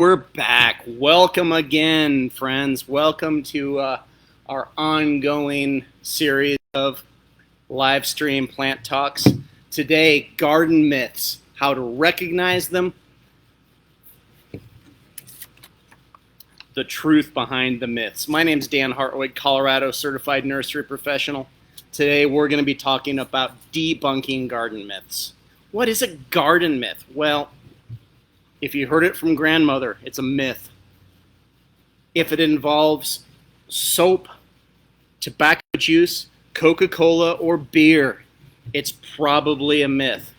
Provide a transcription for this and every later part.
We're back. Welcome again, friends. Welcome to our ongoing series of live stream plant talks. Today, garden myths, how to recognize them, the truth behind the myths. My name is Dan Hartwig, Colorado certified nursery professional. Today, we're going to be talking about debunking garden myths. What is a garden myth? Well, if you heard it from grandmother, it's a myth. If it involves soap, tobacco juice, Coca-Cola, or beer, it's probably a myth.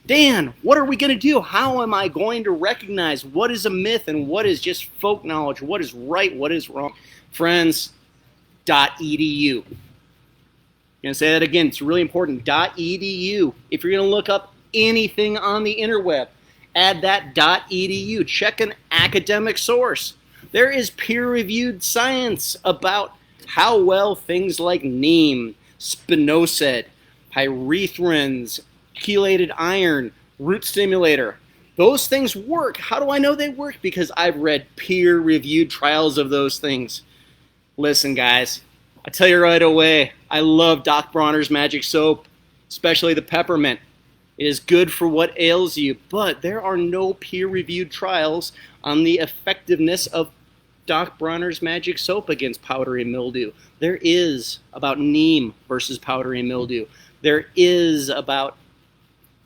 Dan, what are we going to do? How am I going to recognize what is a myth and what is just folk knowledge? What is right? What is wrong? Friends, .edu. I'm going to say that again. It's really important. .edu. If you're going to look up anything on the interweb, add that .edu. Check an academic source. There is peer-reviewed science about how well things like neem, spinosad, pyrethrins, chelated iron, root stimulator, those things work. How do I know they work? Because I've read peer-reviewed trials of those things. Listen, guys, I tell you right away, I love Doc Bronner's magic soap, especially the peppermint. It is good for what ails you, but there are no peer-reviewed trials on the effectiveness of Doc Bronner's magic soap against powdery mildew. There is about neem versus powdery mildew. There is about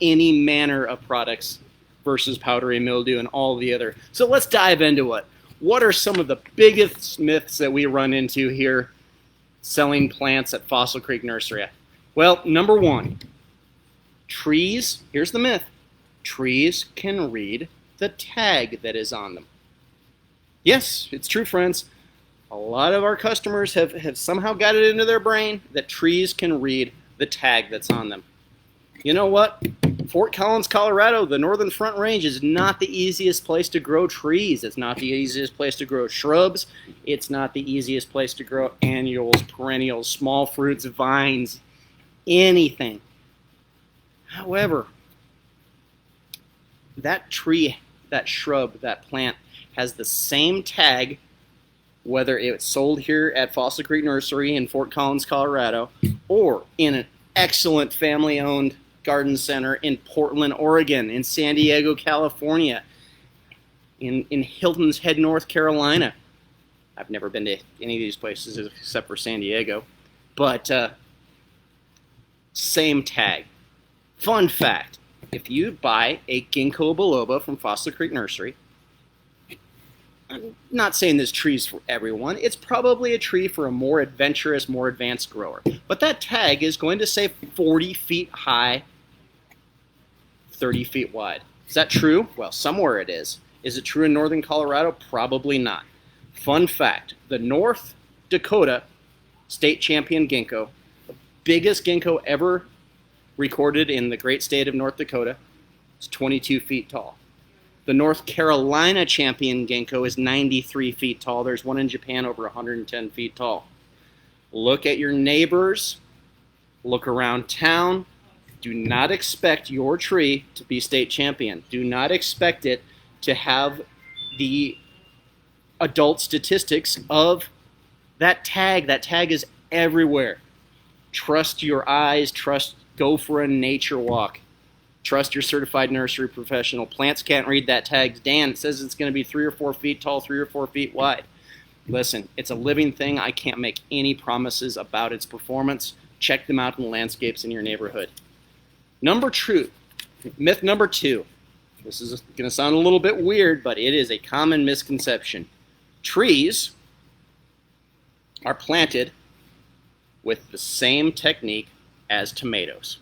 any manner of products versus powdery mildew and all the other. So let's dive into it. What are some of the biggest myths that we run into here selling plants at Fossil Creek Nursery? Well, number one. Trees, here's the myth, trees can read the tag that is on them. Yes, it's true, friends. A lot of our customers have somehow got it into their brain that trees can read the tag that's on them. You know what? Fort Collins, Colorado, the Northern Front Range is not the easiest place to grow trees. It's not the easiest place to grow shrubs. It's not the easiest place to grow annuals, perennials, small fruits, vines, anything. However, that tree, that shrub, that plant has the same tag, whether it's sold here at Fossil Creek Nursery in Fort Collins, Colorado, or in an excellent family-owned garden center in Portland, Oregon, in San Diego, California, in Hilton's Head, North Carolina. I've never been to any of these places except for San Diego, but same tag. Fun fact, if you buy a ginkgo biloba from Fossil Creek Nursery, I'm not saying this tree's for everyone, it's probably a tree for a more adventurous, more advanced grower. But that tag is going to say 40 feet high, 30 feet wide. Is that true? Well, somewhere it is. Is it true in northern Colorado? Probably not. Fun fact, the North Dakota state champion ginkgo, the biggest ginkgo ever recorded in the great state of North Dakota, is 22 feet tall. The North Carolina champion ginkgo is 93 feet tall. There's one in Japan over 110 feet tall. Look at your neighbors. Look around town. Do not expect your tree to be state champion. Do not expect it to have the adult statistics of that tag. That tag is everywhere. Trust your eyes. Go for a nature walk. Trust your certified nursery professional. Plants can't read that tag. Dan, it says it's going to be 3 or 4 feet tall, 3 or 4 feet wide. Listen, it's a living thing. I can't make any promises about its performance. Check them out in the landscapes in your neighborhood. Myth number 2. This is going to sound a little bit weird, but it is a common misconception. Trees are planted with the same technique as tomatoes.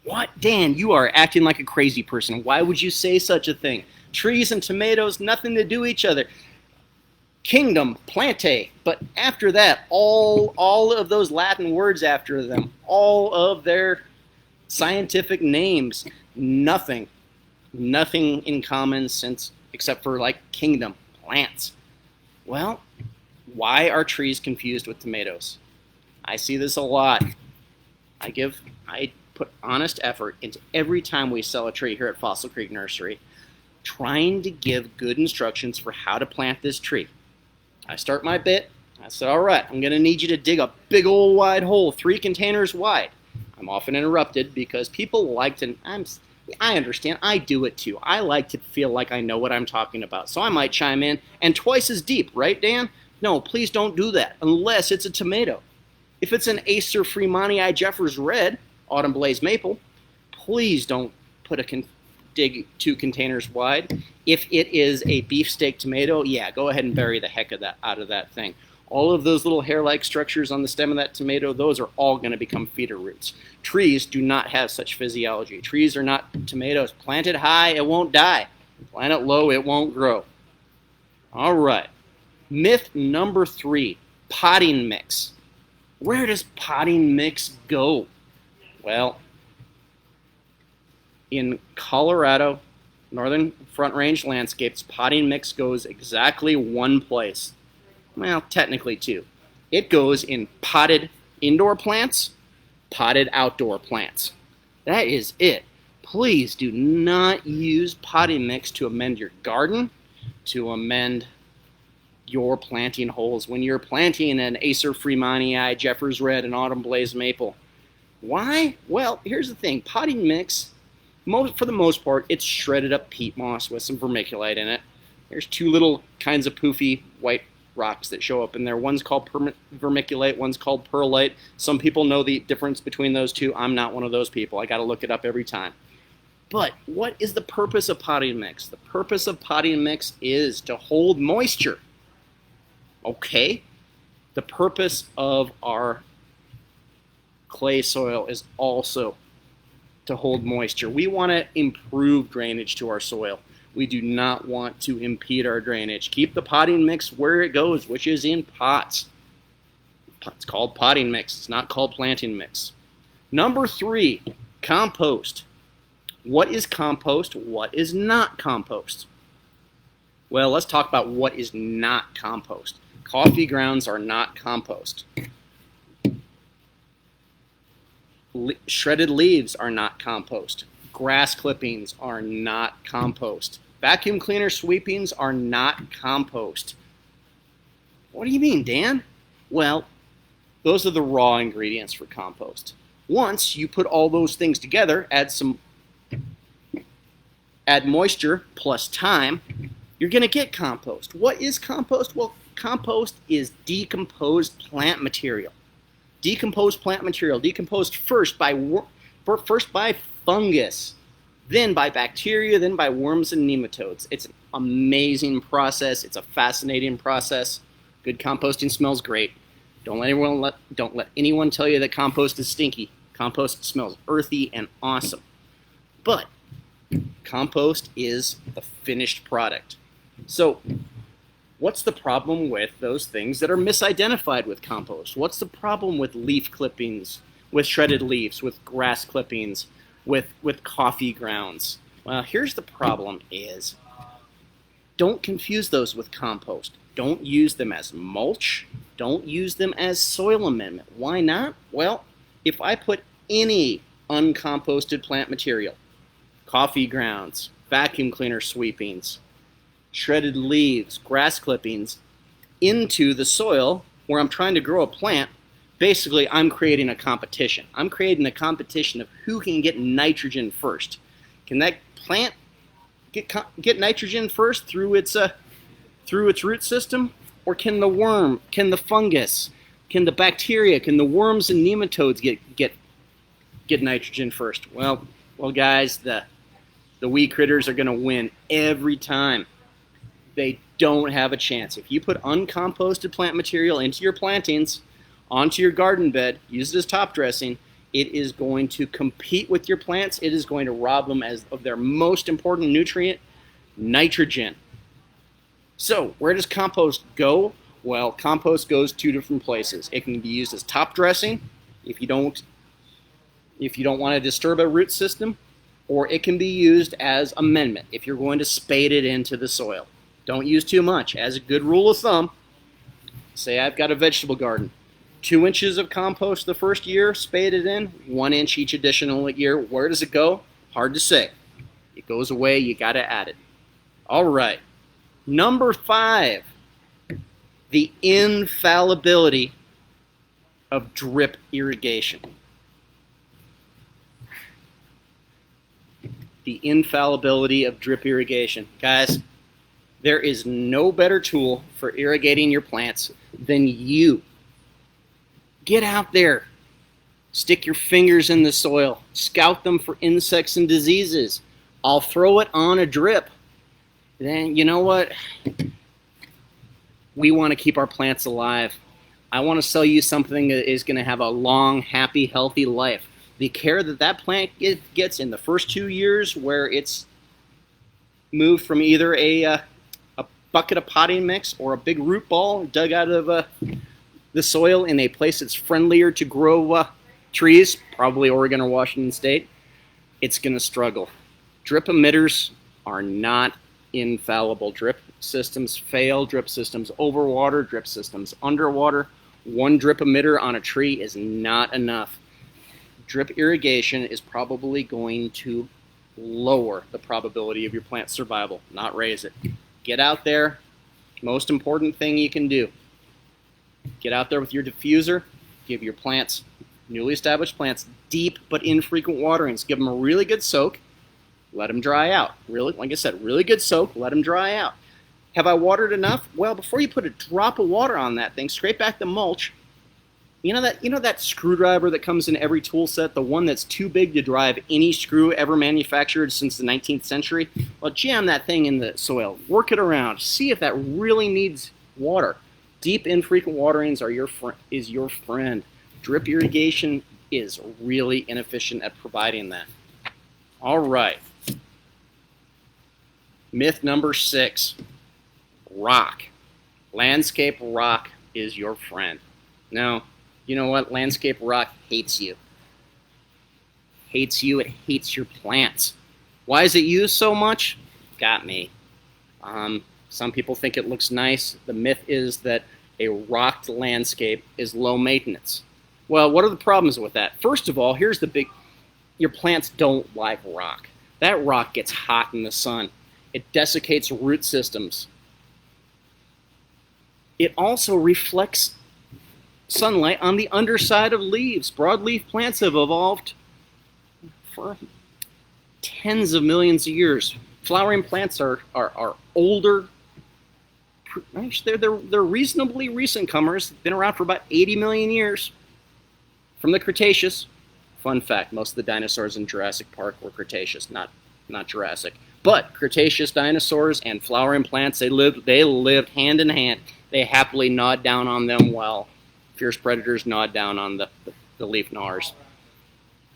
What? Dan, you are acting like a crazy person. Why would you say such a thing? Trees and tomatoes, nothing to do with each other. Kingdom, plante, but after that, all of those Latin words after them, all of their scientific names, nothing in common since except for like kingdom, plants. Well, why are trees confused with tomatoes? I see this a lot. I put honest effort into every time we sell a tree here at Fossil Creek Nursery, trying to give good instructions for how to plant this tree. I start my bit. I said, all right, I'm going to need you to dig a big old wide hole, 3 containers wide. I'm often interrupted because people like to, I understand, I do it too. I like to feel like I know what I'm talking about. So I might chime in, and twice as deep, right, Dan? No, please don't do that, unless it's a tomato. If it's an Acer Freemontii Jeffers Red, Autumn Blaze Maple, please don't dig 2 containers wide. If it is a beefsteak tomato, yeah, go ahead and bury the heck of that out of that thing. All of those little hair-like structures on the stem of that tomato, those are all going to become feeder roots. Trees do not have such physiology. Trees are not tomatoes. Plant it high, it won't die. Plant it low, it won't grow. All right. Myth number 3, potting mix. Where does potting mix go? Well, in Colorado, Northern Front Range landscapes, potting mix goes exactly one place. Well, technically 2. It goes in potted indoor plants, potted outdoor plants. That is it. Please do not use potting mix to amend your garden, to amend your planting holes when you're planting an Acer Freemontii Jeffers Red and Autumn Blaze Maple. Why? Well, here's the thing. Potting mix, for the most part, it's shredded up peat moss with some vermiculite in it. There's 2 little kinds of poofy white rocks that show up in there. One's called vermiculite, one's called perlite. Some people know the difference between those 2. I'm not one of those people. I got to look it up every time. But what is the purpose of potting mix? The purpose of potting mix is to hold moisture. Okay? The purpose of our clay soil is also to hold moisture. We want to improve drainage to our soil. We do not want to impede our drainage. Keep the potting mix where it goes, which is in pots. It's called potting mix. It's not called planting mix. Number 3, compost. What is compost? What is not compost? Well, let's talk about what is not compost. Coffee grounds are not compost. Shredded leaves are not compost. Grass clippings are not compost. Vacuum cleaner sweepings are not compost. What do you mean, Dan? Well, those are the raw ingredients for compost. Once you put all those things together, add moisture plus time, you're going to get compost. What is compost? Well, compost is decomposed plant material. Decomposed plant material, decomposed first by fungus, then by bacteria, then by worms and nematodes. It's an amazing process. It's a fascinating process. Good composting smells great. Don't let anyone tell you that compost is stinky. Compost smells earthy and awesome. But compost is the finished product. So what's the problem with those things that are misidentified with compost? What's the problem with leaf clippings, with shredded leaves, with grass clippings, with coffee grounds? Well, here's the problem is, don't confuse those with compost. Don't use them as mulch. Don't use them as soil amendment. Why not? Well, if I put any uncomposted plant material, coffee grounds, vacuum cleaner sweepings, shredded leaves, grass clippings, into the soil where I'm trying to grow a plant, basically I'm creating a competition. I'm creating a competition of who can get nitrogen first. Can that plant get nitrogen first through its root system? Or can the worm, can the fungus, can the bacteria, can the worms and nematodes get nitrogen first? Well guys, the wee critters are going to win every time. They don't have a chance. If you put uncomposted plant material into your plantings, onto your garden bed, use it as top dressing, it is going to compete with your plants. It is going to rob them of their most important nutrient, nitrogen. So where does compost go? Well, compost goes 2 different places. It can be used as top dressing if you don't want to disturb a root system, or it can be used as amendment if you're going to spade it into the soil. Don't use too much. As a good rule of thumb, say I've got a vegetable garden. 2 inches of compost the first year, spade it in, 1 inch each additional year. Where does it go? Hard to say. It goes away, you got to add it. All right. Number 5, the infallibility of drip irrigation. The infallibility of drip irrigation. Guys, there is no better tool for irrigating your plants than you. Get out there. Stick your fingers in the soil. Scout them for insects and diseases. I'll throw it on a drip. Then, you know what? We want to keep our plants alive. I want to sell you something that is going to have a long, happy, healthy life. The care that that plant gets in the first 2 years, where it's moved from either a bucket of potting mix or a big root ball dug out of the soil in a place that's friendlier to grow trees, probably Oregon or Washington State, it's going to struggle. Drip emitters are not infallible. Drip systems fail. Drip systems overwater. Drip systems underwater. One drip emitter on a tree is not enough. Drip irrigation is probably going to lower the probability of your plant survival, not raise it. Get out there. Most important thing you can do. Get out there with your diffuser. Give your plants, newly established plants, deep but infrequent waterings. Give them a really good soak. Let them dry out. Really, like I said, really good soak. Let them dry out. Have I watered enough? Well, before you put a drop of water on that thing, scrape back the mulch. You know that screwdriver that comes in every tool set, the one that's too big to drive any screw ever manufactured since the 19th century? Well, jam that thing in the soil. Work it around. See if that really needs water. Deep, infrequent waterings are your friend. Drip irrigation is really inefficient at providing that. All right. Myth number 6. Rock. Landscape rock is your friend. No, you know what? Landscape rock hates you. Hates you. It hates your plants. Why is it used so much? Got me. Some people think it looks nice. The myth is that a rocked landscape is low maintenance. Well, what are the problems with that? First of all, here's the big... Your plants don't like rock. That rock gets hot in the sun. It desiccates root systems. It also reflects sunlight on the underside of leaves. Broadleaf plants have evolved for tens of millions of years. Flowering plants are older. Actually, they're reasonably recent comers. Been around for about 80 million years. From the Cretaceous. Fun fact, most of the dinosaurs in Jurassic Park were Cretaceous, not Jurassic. But Cretaceous dinosaurs and flowering plants, they lived hand in hand. They happily gnawed down on them while fierce predators gnawed down on the leaf gnawers.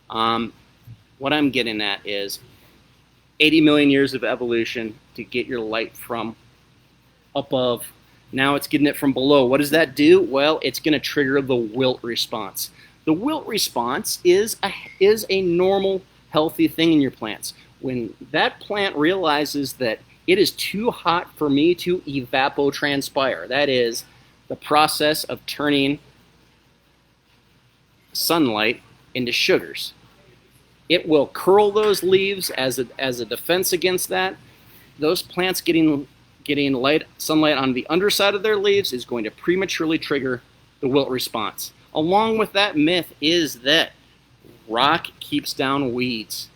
What I'm getting at is 80 million years of evolution to get your light from above. Now it's getting it from below. What does that do? Well, it's going to trigger the wilt response. The wilt response is a normal, healthy thing in your plants. When that plant realizes that it is too hot for me to evapotranspire, that is the process of turning sunlight into sugars, it will curl those leaves as a defense against that. Those plants getting sunlight on the underside of their leaves is going to prematurely trigger the wilt response. Along with that myth is that rock keeps down weeds.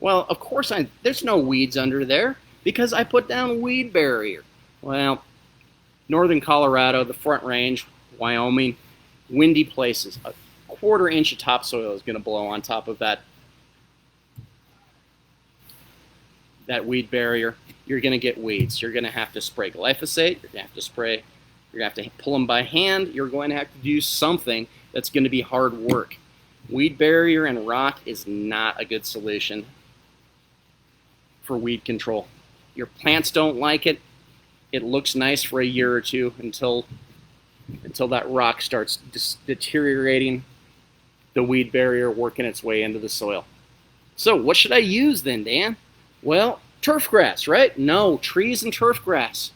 Well, of course, there's no weeds under there because I put down weed barrier. Well, northern Colorado, the Front Range, Wyoming, windy places, a 1/4 inch of topsoil is going to blow on top of that weed barrier. You're going to get weeds. You're going to have to spray glyphosate. You're going to have to pull them by hand. You're going to have to do something that's going to be hard work. Weed barrier and rock is not a good solution for weed control. Your plants don't like it. It looks nice for a year or two until that rock starts deteriorating, the weed barrier working its way into the soil. So what should I use then, Dan? Well, turf grass, right? No, trees and turf grass.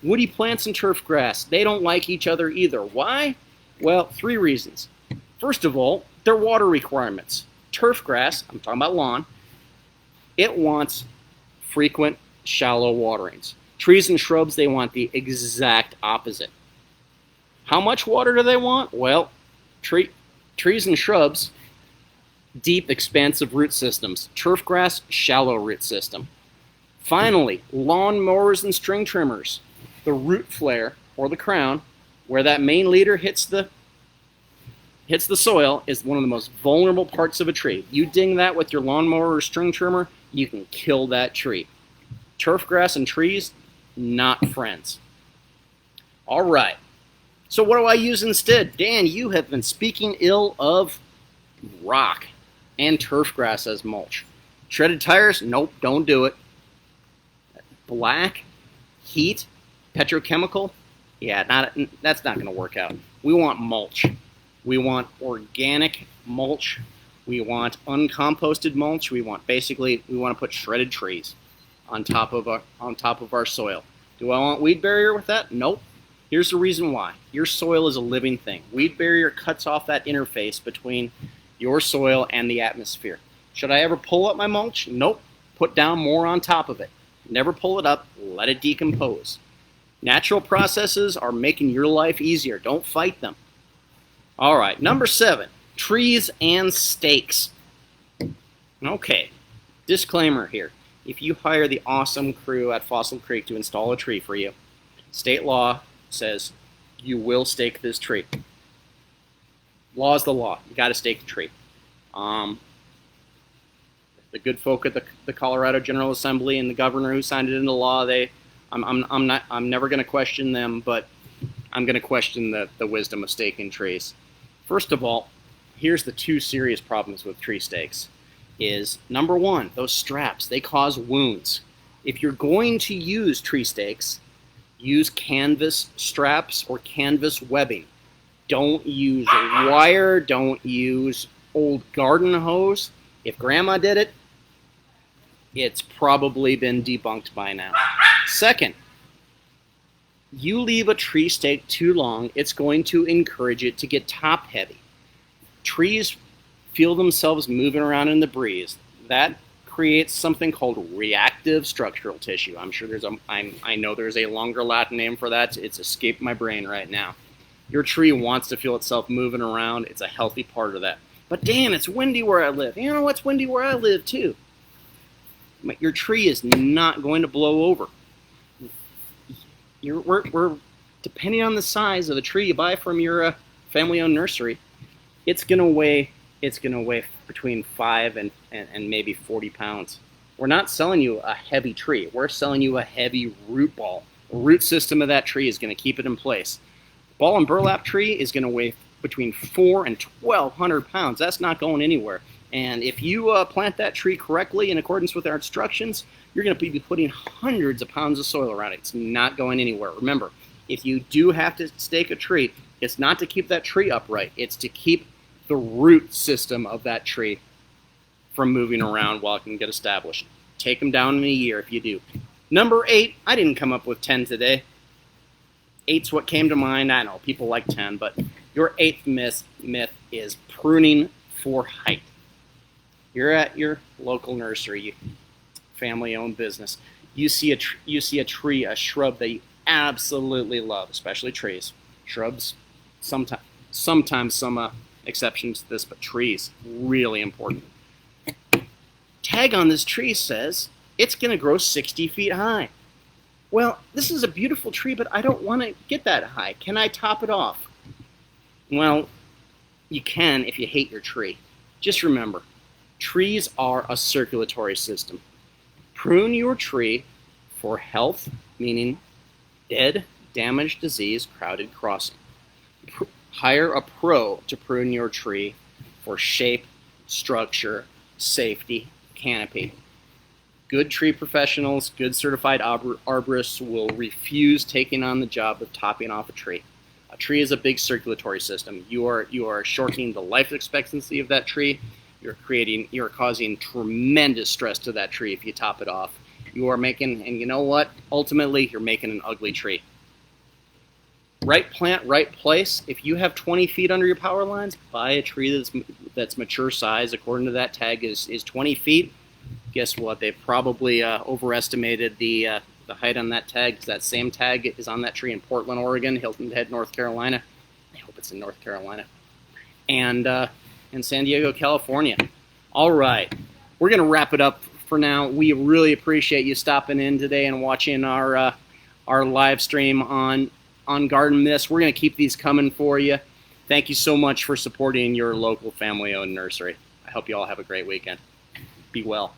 Woody plants and turf grass, they don't like each other either. Why? Well, 3 reasons. First of all, their water requirements. Turf grass, I'm talking about lawn, it wants frequent, shallow waterings. Trees and shrubs, they want the exact opposite. How much water do they want? Well, trees and shrubs, deep, expansive root systems. Turf grass, shallow root system. Finally, lawn mowers and string trimmers. The root flare, or the crown, where that main leader hits the soil, is one of the most vulnerable parts of a tree. You ding that with your lawnmower or string trimmer, you can kill that tree. Turf grass and trees, not friends. All right. So what do I use instead? Dan, you have been speaking ill of rock and turf grass as mulch. Shredded tires? Nope, don't do it. Black, heat, petrochemical? Yeah, that's not going to work out. We want mulch. We want organic mulch. We want uncomposted mulch. We want to put shredded trees on top of our soil. Do I want weed barrier with that? Nope. Here's the reason why. Your soil is a living thing. Weed barrier cuts off that interface between your soil and the atmosphere. Should I ever pull up my mulch? Nope. Put down more on top of it. Never pull it up. Let it decompose. Natural processes are making your life easier. Don't fight them. All right, number 7, trees and stakes. Okay, disclaimer here. If you hire the awesome crew at Fossil Creek to install a tree for you, state law says you will stake this tree. Law is the law. You got to stake the tree. The good folk at the Colorado General Assembly and the governor who signed it into law, I'm never going to question them, but I'm going to question the wisdom of staking trees. First of all, here's the 2 serious problems with tree stakes. Is number 1, those straps, they cause wounds. If you're going to use tree stakes, use canvas straps or canvas webbing. Don't use wire, don't use old garden hose. If grandma did it, it's probably been debunked by now. Second, you leave a tree stake too long, it's going to encourage it to get top heavy. Trees feel themselves moving around in the breeze. That creates something called reactive structural tissue. I'm sure I know there's a longer Latin name for that. It's escaped my brain right now. Your tree wants to feel itself moving around. It's a healthy part of that. But Dan, it's windy where I live. You know what's windy where I live too? Your tree is not going to blow over. We're depending on the size of the tree you buy from your family-owned nursery, it's gonna weigh between 5 and maybe 40 pounds. We're not selling you a heavy tree. We're selling you a heavy root ball. The root system of that tree is going to keep it in place. Ball and burlap tree is going to weigh between 4 and 1,200 pounds. That's not going anywhere. And if you plant that tree correctly in accordance with our instructions, you're going to be putting hundreds of pounds of soil around it. It's not going anywhere. Remember, if you do have to stake a tree, it's not to keep that tree upright. It's to keep the root system of that tree from moving around while it can get established. Take them down in a year if you do. Number 8, I didn't come up with 10 today. 8's what came to mind. I know people like 10, but your 8th myth is pruning for height. You're at your local nursery, family-owned business. You see a tree, a shrub that you absolutely love, especially trees. Shrubs, sometimes some exceptions to this, but trees, really important. Tag on this tree says it's going to grow 60 feet high. Well, this is a beautiful tree, but I don't want to get that high. Can I top it off? Well, you can if you hate your tree. Just remember, trees are a circulatory system. Prune your tree for health, meaning dead, damaged, disease, crowded crossing. Hire a pro to prune your tree for shape, structure, safety, canopy. Good tree professionals, good certified arborists will refuse taking on the job of topping off a tree. A tree is a big circulatory system. You are shortening the life expectancy of that tree. You're causing tremendous stress to that tree if you top it off. You are making, and you know what? Ultimately, you're making an ugly tree. Right plant, right place. If you have 20 feet under your power lines, buy a tree that's mature size. According to that tag, is 20 feet. Guess what? They probably overestimated the the height on that tag, because that same tag is on that tree in Portland, Oregon, Hilton Head, North Carolina. I hope it's in North Carolina. And in San Diego, California. All right. We're going to wrap it up for now. We really appreciate you stopping in today and watching our live stream on garden myths. We're going to keep these coming for you. Thank you so much for supporting your local family-owned nursery. I hope you all have a great weekend. Be well.